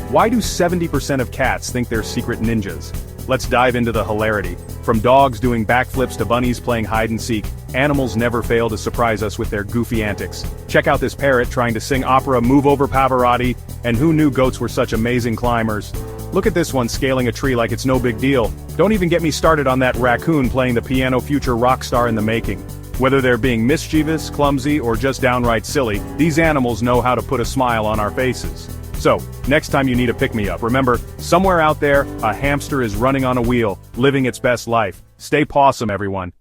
Why do 70% of cats think they're secret ninjas? Let's dive into the hilarity. From dogs doing backflips to bunnies playing hide and seek, animals never fail to surprise us with their goofy antics. Check out this parrot trying to sing opera Move Over Pavarotti, and who knew goats were such amazing climbers? Look at this one scaling a tree like it's no big deal. Don't even get me started on that raccoon playing the piano, future rock star in the making. Whether they're being mischievous, clumsy, or just downright silly, these animals know how to put a smile on our faces. So, next time you need a pick-me-up, remember, somewhere out there, a hamster is running on a wheel, living its best life. Stay pawsome, everyone.